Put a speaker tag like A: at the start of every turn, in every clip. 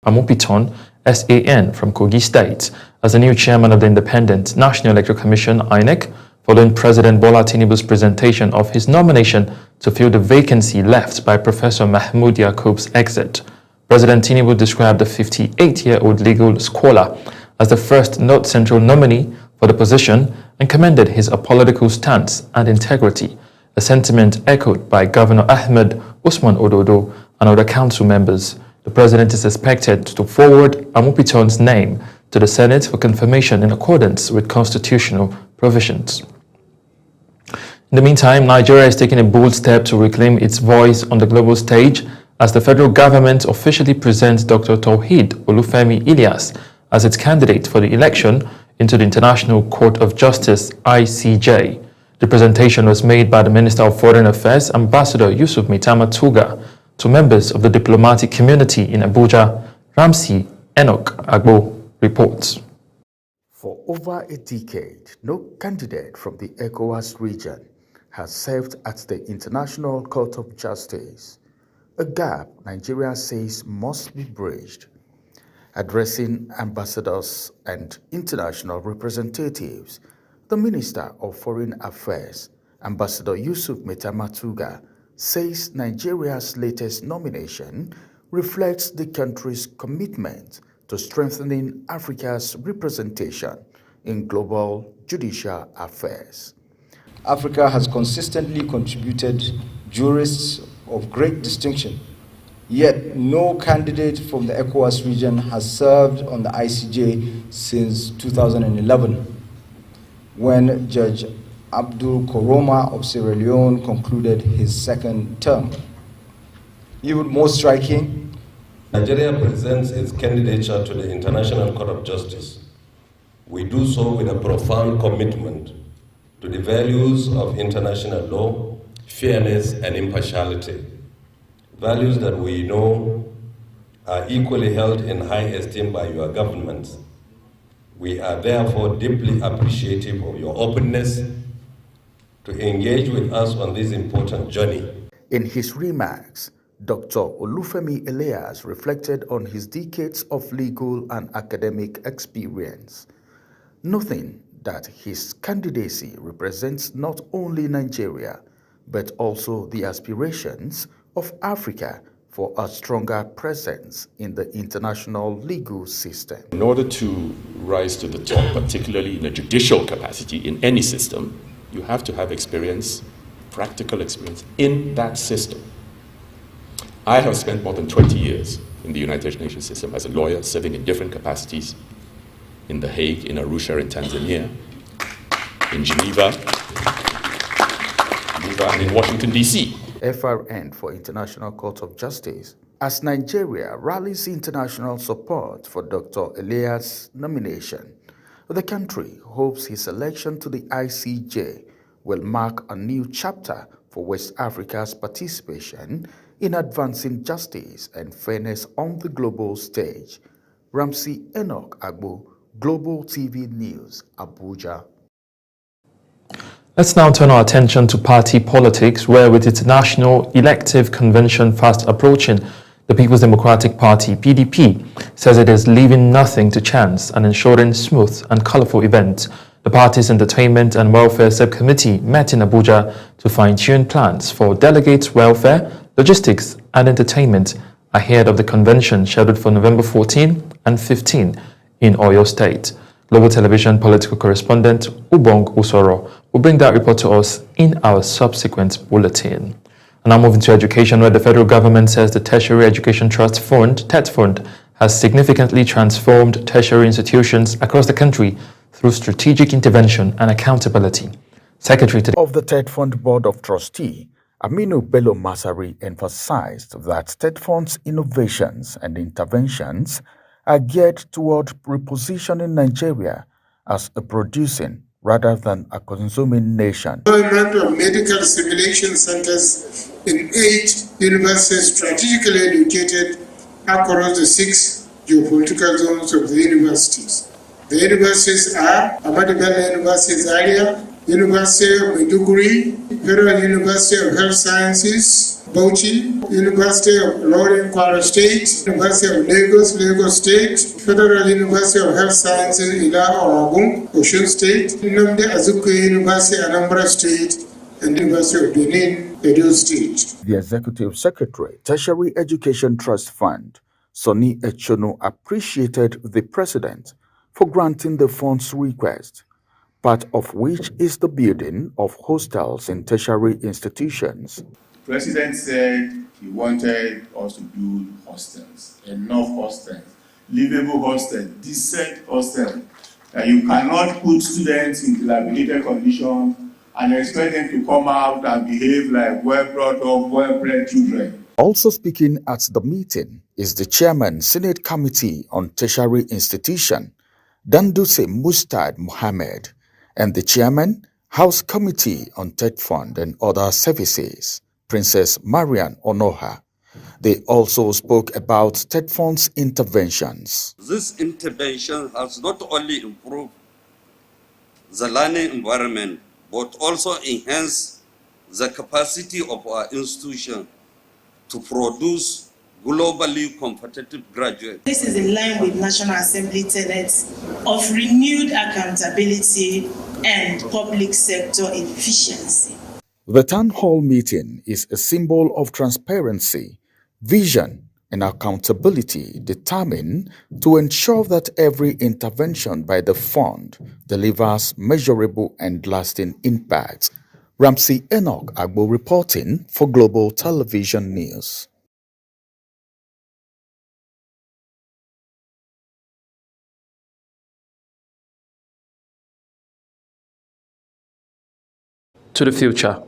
A: Amupiton SAN from Kogi State as the new chairman of the Independent National Electoral Commission (INEC), following President Bola Tinubu's presentation of his nomination to fill the vacancy left by Professor Mahmood Yakub's exit. President Tinubu described the 58-year-old legal scholar as the first North Central nominee for the position and commended his apolitical stance and integrity, a sentiment echoed by Governor Ahmed Usman Ododo and other council members. The president is expected to forward Amupiton's name to the Senate for confirmation in accordance with constitutional provisions. In the meantime, Nigeria is taking a bold step to reclaim its voice on the global stage as the federal government officially presents Dr. Tawheed Olufemi Ilyas as its candidate for the election into the International Court of Justice (ICJ). The presentation was made by the Minister of Foreign Affairs, Ambassador Yusuf Maitama Tuga, to members of the diplomatic community in Abuja. Ramsey Enoch Agbo reports.
B: For over a decade, no candidate from the ECOWAS region has served at the International Court of Justice, a gap Nigeria says must be bridged. Addressing ambassadors and international representatives, the Minister of Foreign Affairs, Ambassador Yusuf Maitama Tuga, says Nigeria's latest nomination reflects the country's commitment to strengthening Africa's representation in global judicial affairs.
C: Africa has consistently contributed jurists of great distinction, yet no candidate from the ECOWAS region has served on the ICJ since 2011, when Judge Abdul Koroma of Sierra Leone concluded his second term. Even more striking,
D: Nigeria presents its candidature to the International Court of Justice. We do so with a profound commitment to the values of international law, fairness, and impartiality, values that we know are equally held in high esteem by your governments. We are therefore deeply appreciative of your openness to engage with us on this important journey.
B: In his remarks, Dr. Olufemi Ilyas reflected on his decades of legal and academic experience, noting that his candidacy represents not only Nigeria, but also the aspirations of Africa for a stronger presence in the international legal system.
E: In order to rise to the top, particularly in a judicial capacity in any system, you have to have experience, practical experience in that system. I have spent more than 20 years in the United Nations system as a lawyer, serving in different capacities in The Hague, in Arusha in Tanzania, in Geneva, and in Washington, D.C.
B: FRN for International Court of Justice. As Nigeria rallies international support for Dr. Ilyas' nomination, the country hopes his election to the ICJ will mark a new chapter for West Africa's participation in advancing justice and fairness on the global stage. Ramsey Enoch Agbo, Global TV News, Abuja.
A: Let's now turn our attention to party politics, where with its national elective convention fast approaching, the People's Democratic Party, PDP, says it is leaving nothing to chance and ensuring smooth and colorful events. The party's Entertainment and Welfare Subcommittee met in Abuja to fine-tune plans for delegates' welfare, logistics and entertainment ahead of the convention scheduled for November 14 and 15 in Oyo State. Global Television political correspondent Ubong Usoro will bring that report to us in our subsequent bulletin. And now moving to education, where the federal government says the Tertiary Education Trust Fund, TET Fund, has significantly transformed tertiary institutions across the country through strategic intervention and accountability. Secretary
B: of the TET Fund Board of Trustees, Aminu Bello Masari, emphasized that TET Fund's innovations and interventions are geared toward repositioning Nigeria as a producing rather than a consuming nation.
F: Deployment of medical simulation centers in 8 universities strategically located across the 6 geopolitical zones of the universities. The universities are Ahmadu Bello University Zaria, University of Maiduguri, Federal University of Health Sciences, Bauchi, University of Ilorin, Kwara State, University of Lagos, Lagos State, Federal University of Health Sciences, Ila Ogun, Osun State, Nnamdi Azikiwe University, Anambra State, and University of Benin, Edo State.
B: The Executive Secretary, Tertiary Education Trust Fund, Sonny Echono, appreciated the President for granting the fund's request, part of which is the building of hostels in tertiary institutions.
G: The President said he wanted us to build hostels, enough hostels, livable hostels, decent hostels. You cannot put students in dilapidated conditions and expect them to come out and behave like well-brought up, well-bred children.
B: Also speaking at the meeting is the Chairman, Senate Committee on Tertiary Institution, Danduse Mustad Mohammed, and the Chairman, House Committee on TED Fund and Other Services, Princess Marian Onoha. They also spoke about TED Fund's interventions.
H: This intervention has not only improved the learning environment, but also enhanced the capacity of our institution to produce globally competitive graduates.
I: This is in line with National Assembly tenets of renewed accountability and public sector efficiency.
B: The town hall meeting is a symbol of transparency, vision, and accountability determined to ensure that every intervention by the fund delivers measurable and lasting impact. Ramsey Enoch Agbo reporting for Global Television News.
A: To the future.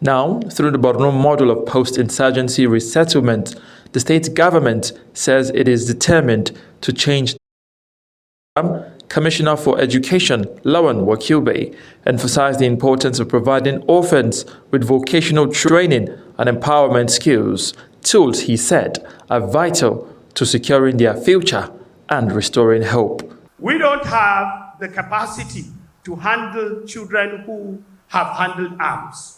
A: Now, through the Borno model of post-insurgency resettlement, the state government says it is determined to change. Commissioner for Education, Lawan Wakilbe, emphasized the importance of providing orphans with vocational training and empowerment skills. Tools, he said, are vital to securing their future and restoring hope.
J: We don't have the capacity to handle children who have handled arms.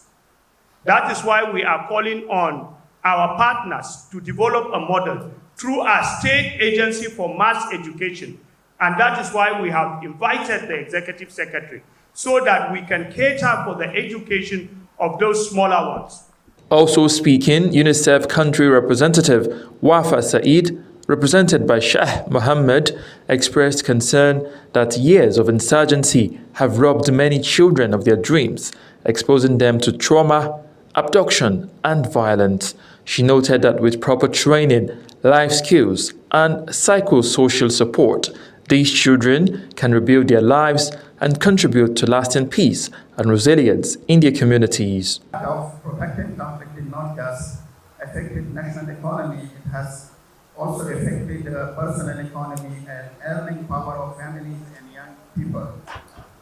J: That is why we are calling on our partners to develop a model through our state agency for mass education. And that is why we have invited the executive secretary so that we can cater for the education of those smaller ones.
A: Also speaking, UNICEF country representative Wafa Said, represented by Shah Mohammed, expressed concern that years of insurgency have robbed many children of their dreams, exposing them to trauma, abduction, and violence. She noted that with proper training, life skills, and psychosocial support, these children can rebuild their lives and contribute to lasting peace and resilience in their communities.
K: Of protecting conflict did not just affect the national economy, it has also affected the personal economy and earning power of families and young people.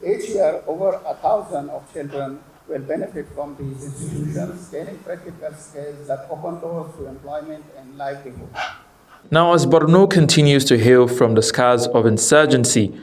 K: Each year, over 1,000 of children will benefit from these institutions, gaining practical skills that open doors to employment and livelihood.
A: Now, as Borno continues to heal from the scars of insurgency,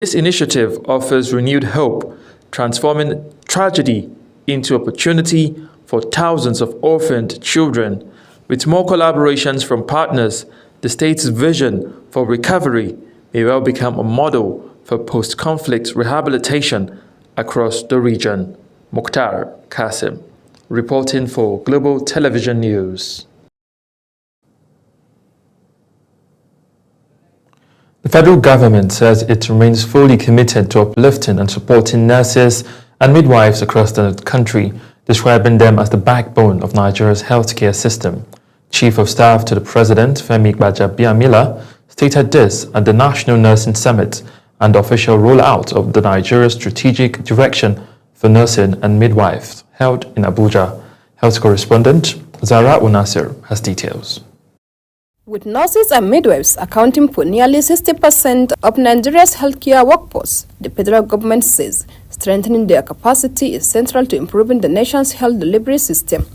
A: this initiative offers renewed hope, transforming tragedy into opportunity for thousands of orphaned children. With more collaborations from partners, the state's vision for recovery may well become a model for post-conflict rehabilitation across the region. Mukhtar Qasim, reporting for Global Television News. The federal government says it remains fully committed to uplifting and supporting nurses and midwives across the country, describing them as the backbone of Nigeria's healthcare system. Chief of Staff to the President, Femi Gbajabiamila, stated this at the National Nursing Summit and official rollout of the Nigeria Strategic Direction for Nursing and Midwives held in Abuja. Health correspondent Zara Unasir has details.
L: With nurses and midwives accounting for nearly 60% of Nigeria's healthcare workforce, the federal government says strengthening their capacity is central to improving the nation's health delivery system.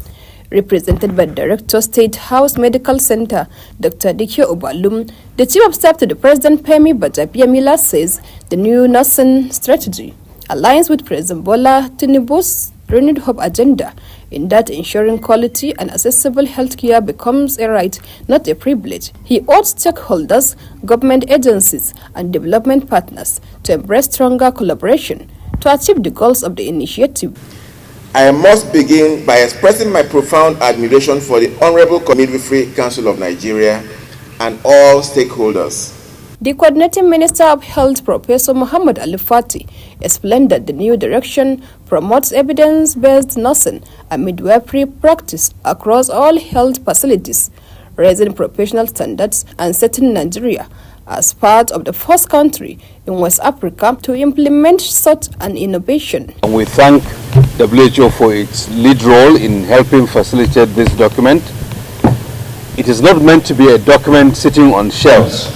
L: Represented by Director State House Medical Center, Dr. Dike Obalum, the Chief of Staff to the President, Femi Gbajabiamila, says the new nursing strategy aligns with President Bola Tinubu's renewed hope agenda in that ensuring quality and accessible healthcare becomes a right, not a privilege. He urged stakeholders, government agencies, and development partners to embrace stronger collaboration to achieve the goals of the initiative.
M: I must begin by expressing my profound admiration for the Honorable Midwifery Council of Nigeria and all stakeholders.
L: The Coordinating Minister of Health, Professor Muhammad Ali Fati, explained that the new direction promotes evidence-based nursing and midwifery practice across all health facilities, raising professional standards and setting Nigeria as part of the first country in West Africa to implement such an innovation.
N: And we thank WHO for its lead role in helping facilitate this document. It is not meant to be a document sitting on shelves,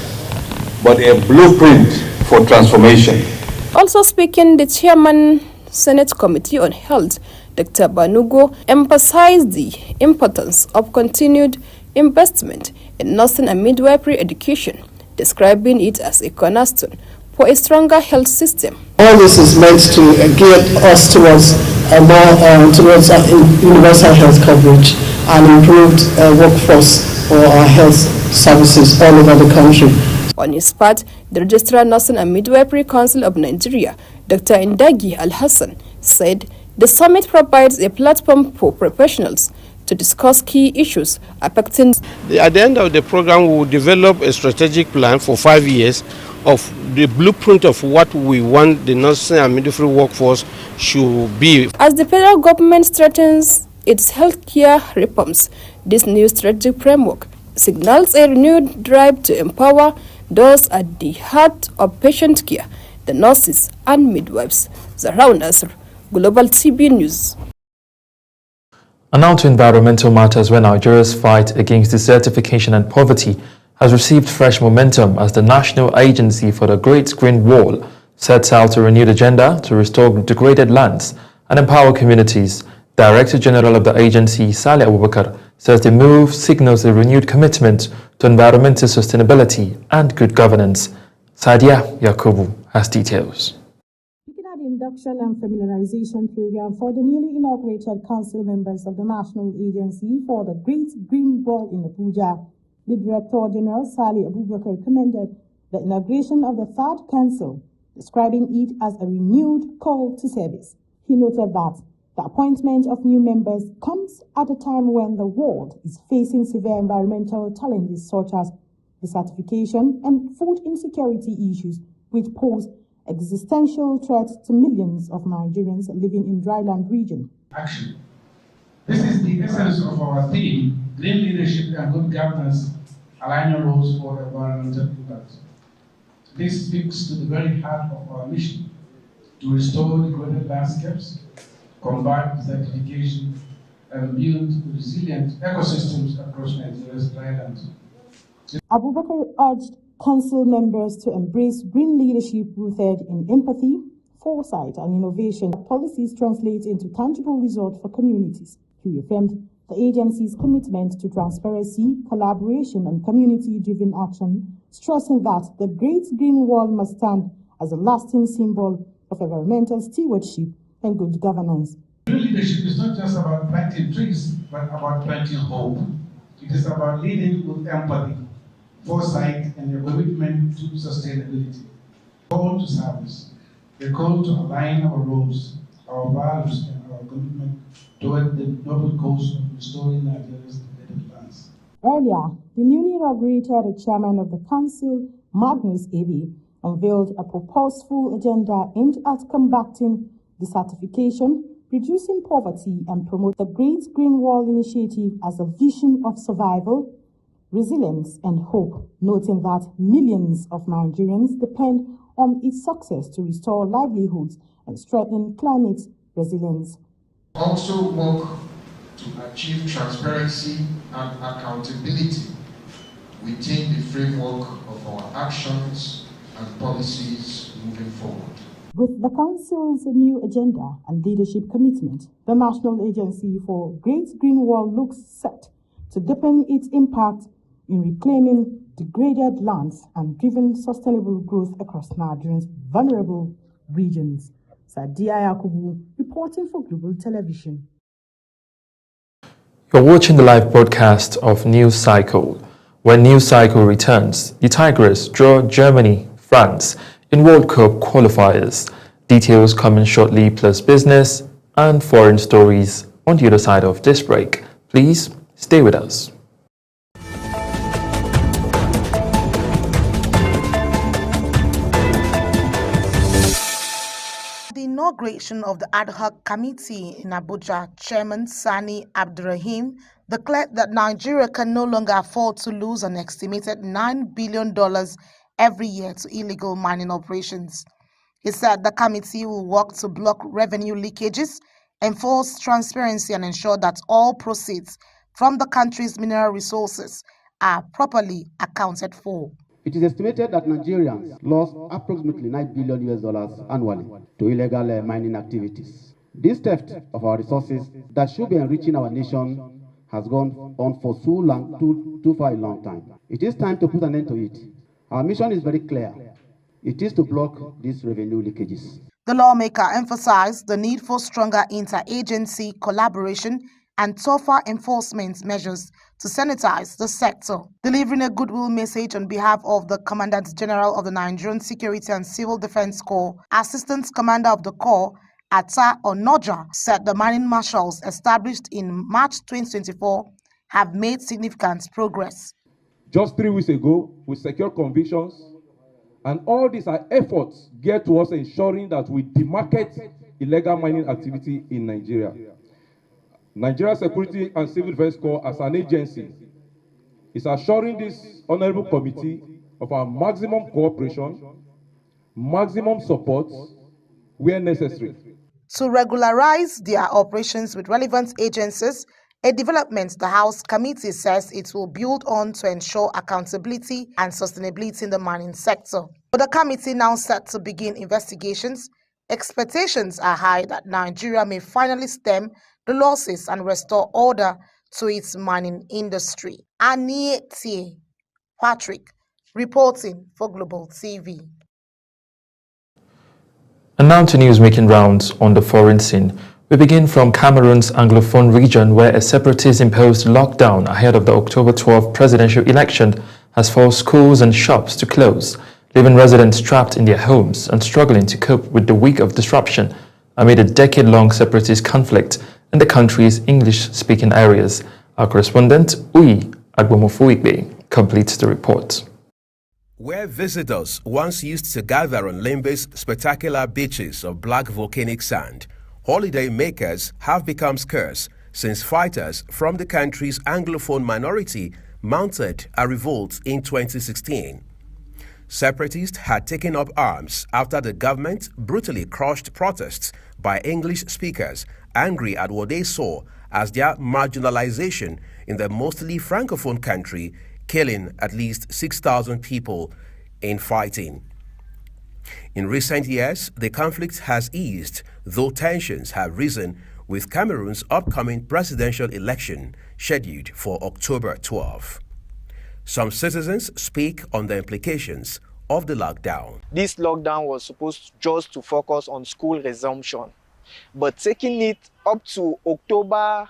N: but a blueprint for transformation.
L: Also speaking, the chairman, Senate Committee on Health, Dr. Banugo, emphasized the importance of continued investment in nursing and midwifery education, describing it as a cornerstone for a stronger health system.
O: All this is meant to gear us towards universal health coverage and improved workforce for our health services all over the country.
L: On his part, the Registrar Nursing and Midwifery Council of Nigeria, Dr. Indagi Al-Hassan, said the summit provides a platform for professionals to discuss key issues affecting.
P: At the end of the program, we will develop a strategic plan for 5 years of the blueprint of what we want the nursing and midwifery workforce should be.
L: As the federal government strengthens its healthcare reforms, this new strategic framework signals a renewed drive to empower those at the heart of patient care, the nurses and midwives. Zahra Nasr, Global TV News.
A: And now to environmental matters, where Nigeria's fight against desertification and poverty has received fresh momentum as the National Agency for the Great Green Wall sets out a renewed agenda to restore degraded lands and empower communities. Director General of the agency, Saleh Abubakar, says the move signals a renewed commitment to environmental sustainability and good governance. Sadia Yakubu has details.
Q: Looking at the induction and familiarization program for the newly inaugurated council members of the National Agency for the Great Green Wall in Abuja, the Director General, Saleh Abubakar, commended the inauguration of the third council, describing it as a renewed call to service. He noted that the appointment of new members comes at a time when the world is facing severe environmental challenges such as desertification and food insecurity issues, which pose existential threats to millions of Nigerians living in dryland region.
R: Action. This is the essence of our theme, green leadership and good governance, aligning roles for environmental impact. This speaks to the very heart of our mission, to restore degraded landscapes, combat desertification, and build resilient ecosystems across Nigeria's drylands.
Q: Abubakar urged council members to embrace green leadership rooted in empathy, foresight, and innovation. Policies translate into tangible results for communities. He reaffirmed the agency's commitment to transparency, collaboration, and community-driven action, stressing that the Great Green Wall must stand as a lasting symbol of environmental stewardship and good governance.
R: Green leadership is not just about planting trees, but about planting hope. It is about leading with empathy, foresight, and a commitment to sustainability. A call to service, a call to align our roles, our values, and our commitment toward the noble cause of restoring Nigeria's degraded lands.
Q: Earlier, the newly inaugurated chairman of the council, Magnus Ebi, unveiled a purposeful agenda aimed at combating desertification, reducing poverty, and promote the Great Green Wall Initiative as a vision of survival, resilience, and hope, noting that millions of Nigerians depend on its success to restore livelihoods and strengthen climate resilience.
S: Also work to achieve transparency and accountability within the framework of our actions and policies moving forward.
Q: With the Council's new agenda and leadership commitment, the National Agency for Great Green Wall looks set to deepen its impact in reclaiming degraded lands and driving sustainable growth across Nigeria's vulnerable regions. Sadia Yakubu, reporting for Global Television.
A: You're watching the live broadcast of News Cycle. When News Cycle returns, the Tigers draw Germany, France in World Cup qualifiers. Details coming shortly, plus business and foreign stories on the other side of this break. Please stay with us.
T: The inauguration of the ad hoc committee in Abuja, Chairman Sani Abdurrahim declared that Nigeria can no longer afford to lose an estimated $9 billion every year to illegal mining operations. He said the committee will work to block revenue leakages, enforce transparency, and ensure that all proceeds from the country's mineral resources are properly accounted for.
U: It is estimated that Nigerians lost approximately $9 billion annually to illegal mining activities. This theft of our resources that should be enriching our nation has gone on for too far a long time. It is time to put an end to it. Our mission is very clear. It is to block these revenue leakages.
T: The lawmaker emphasized the need for stronger interagency collaboration and tougher enforcement measures to sanitize the sector. Delivering a goodwill message on behalf of the Commandant General of the Nigerian Security and Civil Defense Corps, Assistant Commander of the Corps, Atta Onoja, said the mining marshals established in March 2024 have made significant progress.
V: Just 3 weeks ago, we secured convictions, and all these are efforts geared towards ensuring that we demarcate illegal mining activity in Nigeria. Nigeria Security and Civil Defense Corps as an agency is assuring this honorable committee of our maximum cooperation, maximum support where necessary.
T: To regularize their operations with relevant agencies, a development the House Committee says it will build on to ensure accountability and sustainability in the mining sector. With the committee now set to begin investigations, expectations are high that Nigeria may finally stem the losses and restore order to its mining industry. Aniete Patrick, reporting for Global TV.
A: And now to news making rounds on the foreign scene. We begin from Cameroon's Anglophone region, where a separatist-imposed lockdown ahead of the October 12 presidential election has forced schools and shops to close, leaving residents trapped in their homes and struggling to cope with the week of disruption amid a decade-long separatist conflict in the country's English-speaking areas. Our correspondent, Uyi Agbomofuigbe, completes the report.
W: Where visitors once used to gather on Limbe's spectacular beaches of black volcanic sand, holiday makers have become scarce since fighters from the country's Anglophone minority mounted a revolt in 2016. Separatists had taken up arms after the government brutally crushed protests by English speakers angry at what they saw as their marginalization in the mostly francophone country, killing at least 6,000 people in fighting. In recent years, the conflict has eased, though tensions have risen with Cameroon's upcoming presidential election scheduled for October 12. Some citizens speak on the implications of the lockdown.
X: This lockdown was supposed just to focus on school resumption, but taking it up to October,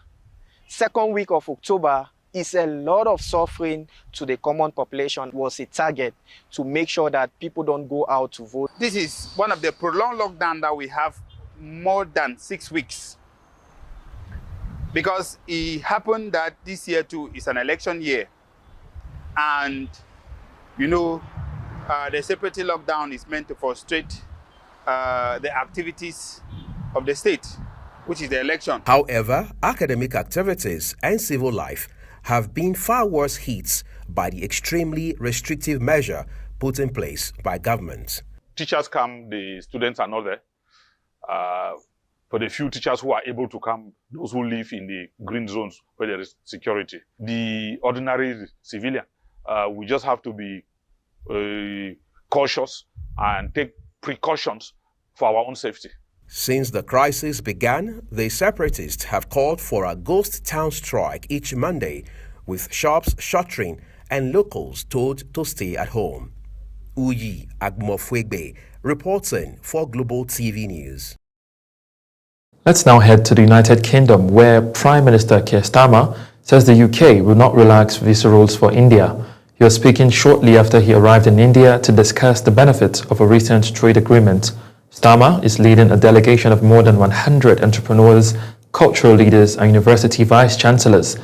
X: second week of October, is a lot of suffering to the common population. Was a target to make sure that people don't go out to vote.
Y: This is one of the prolonged lockdown that we have more than 6 weeks. Because it happened that this year too is an election year. And, you know, the separatist lockdown is meant to frustrate the activities of the state, which is the election.
W: However, academic activities and civil life have been far worse hit by the extremely restrictive measure put in place by government.
Z: Teachers come, the students are not there. For the few teachers who are able to come, those who live in the green zones where there is security. The ordinary civilian, we just have to be cautious and take precautions for our own safety.
W: Since the crisis began, the separatists have called for a ghost town strike each Monday, with shops shuttering and locals told to stay at home. Uyi Agbomofuigbe, reporting for Global TV News.
A: Let's now head to the United Kingdom, where Prime Minister Keir Starmer says the UK will not relax visa rules for India. He was speaking shortly after he arrived in India to discuss the benefits of a recent trade agreement. Starmer is leading a delegation of more than 100 entrepreneurs, cultural leaders and university vice-chancellors